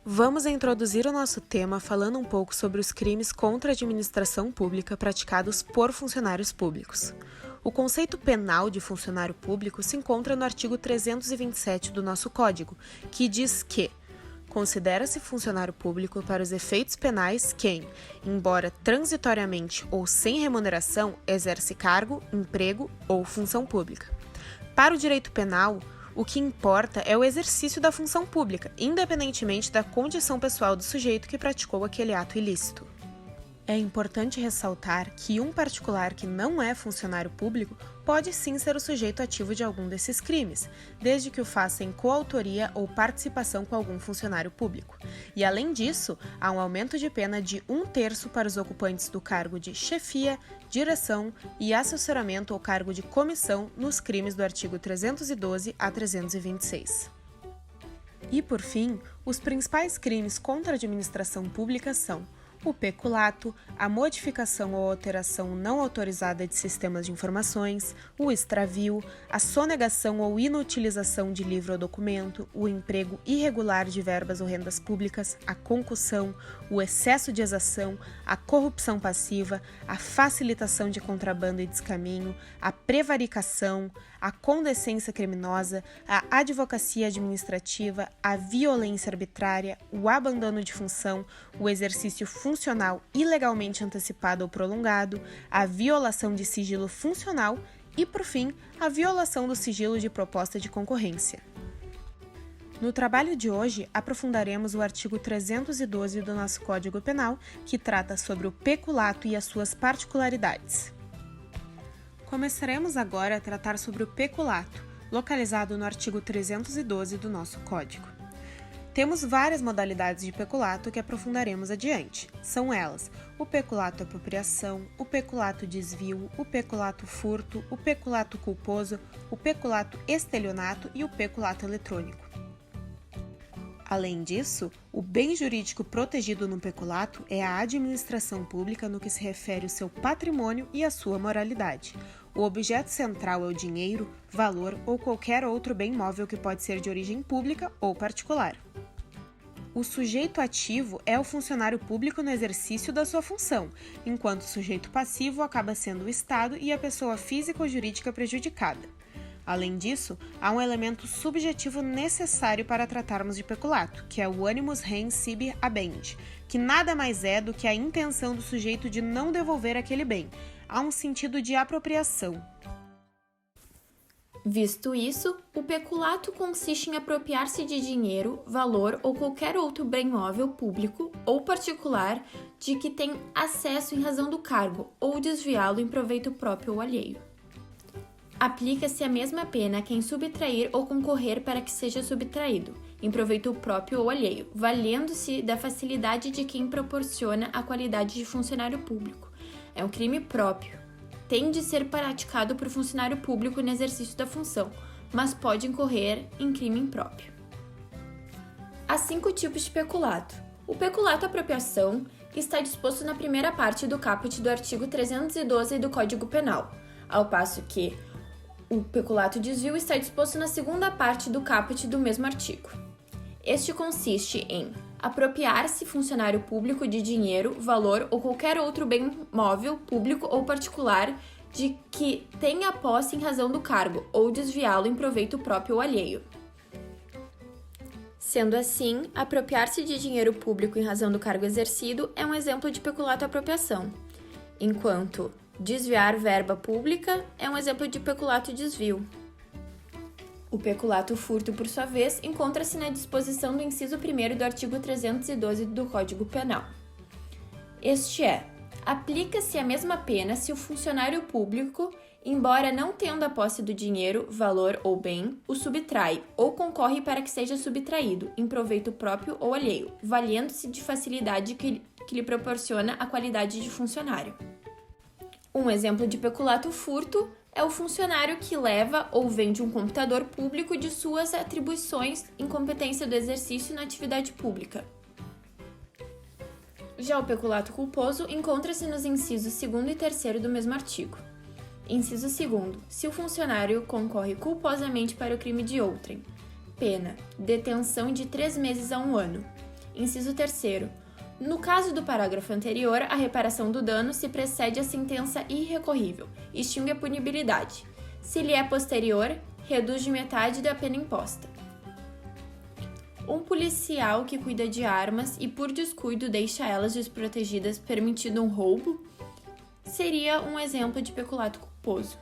Vamos introduzir o nosso tema falando um pouco sobre os crimes contra a administração pública praticados por funcionários públicos. O conceito penal de funcionário público se encontra no artigo 327 do nosso Código, que diz que considera-se funcionário público para os efeitos penais quem, embora transitoriamente ou sem remuneração, exerce cargo, emprego ou função pública. Para o direito penal, o que importa é o exercício da função pública, independentemente da condição pessoal do sujeito que praticou aquele ato ilícito. É importante ressaltar que um particular que não é funcionário público pode sim ser o sujeito ativo de algum desses crimes, desde que o faça em coautoria ou participação com algum funcionário público. E além disso, há um aumento de pena de 1/3 para os ocupantes do cargo de chefia, direção e assessoramento ou cargo de comissão nos crimes do artigo 312 a 326. E por fim, os principais crimes contra a administração pública são o peculato, a modificação ou alteração não autorizada de sistemas de informações, o extravio, a sonegação ou inutilização de livro ou documento, o emprego irregular de verbas ou rendas públicas, a concussão, o excesso de exação, a corrupção passiva, a facilitação de contrabando e descaminho, a prevaricação, a condescência criminosa, a advocacia administrativa, a violência arbitrária, o abandono de função, o exercício funcional ilegalmente antecipado ou prolongado, a violação de sigilo funcional e, por fim, a violação do sigilo de proposta de concorrência. No trabalho de hoje, aprofundaremos o artigo 312 do nosso Código Penal, que trata sobre o peculato e as suas particularidades. Começaremos agora a tratar sobre o peculato, localizado no artigo 312 do nosso Código. Temos várias modalidades de peculato que aprofundaremos adiante. São elas o peculato apropriação, o peculato desvio, o peculato furto, o peculato culposo, o peculato estelionato e o peculato eletrônico. Além disso, o bem jurídico protegido no peculato é a administração pública no que se refere ao seu patrimônio e à sua moralidade. O objeto central é o dinheiro, valor ou qualquer outro bem móvel que pode ser de origem pública ou particular. O sujeito ativo é o funcionário público no exercício da sua função, enquanto o sujeito passivo acaba sendo o Estado e a pessoa física ou jurídica prejudicada. Além disso, há um elemento subjetivo necessário para tratarmos de peculato, que é o animus rem sibi habendi, que nada mais é do que a intenção do sujeito de não devolver aquele bem. Há um sentido de apropriação. Visto isso, o peculato consiste em apropriar-se de dinheiro, valor ou qualquer outro bem móvel público ou particular de que tem acesso em razão do cargo ou desviá-lo em proveito próprio ou alheio. Aplica-se a mesma pena a quem subtrair ou concorrer para que seja subtraído, em proveito próprio ou alheio, valendo-se da facilidade de quem proporciona a qualidade de funcionário público. É um crime próprio. Tem de ser praticado por funcionário público no exercício da função, mas pode incorrer em crime impróprio. Há 5 tipos de peculato. O peculato apropriação está disposto na primeira parte do caput do artigo 312 do Código Penal, ao passo que o peculato desvio está disposto na segunda parte do caput do mesmo artigo. Este consiste em apropriar-se funcionário público de dinheiro, valor ou qualquer outro bem móvel, público ou particular de que tenha posse em razão do cargo, ou desviá-lo em proveito próprio ou alheio. Sendo assim, apropriar-se de dinheiro público em razão do cargo exercido é um exemplo de peculato apropriação, enquanto desviar verba pública é um exemplo de peculato desvio. O peculato furto, por sua vez, encontra-se na disposição do inciso 1º do artigo 312 do Código Penal. Este é: aplica-se a mesma pena se o funcionário público, embora não tendo a posse do dinheiro, valor ou bem, o subtrai ou concorre para que seja subtraído, em proveito próprio ou alheio, valendo-se de facilidade que lhe proporciona a qualidade de funcionário. Um exemplo de peculato furto é o funcionário que leva ou vende um computador público de suas atribuições em competência do exercício na atividade pública. Já o peculato culposo encontra-se nos incisos 2º e 3º do mesmo artigo. Inciso 2º. Se o funcionário concorre culposamente para o crime de outrem. Pena: detenção de 3 meses a 1 ano. Inciso 3º. No caso do parágrafo anterior, a reparação do dano se precede a sentença irrecorrível, extingue a punibilidade. Se lhe é posterior, reduz de metade da pena imposta. Um policial que cuida de armas e por descuido deixa elas desprotegidas, permitindo um roubo, seria um exemplo de peculato culposo.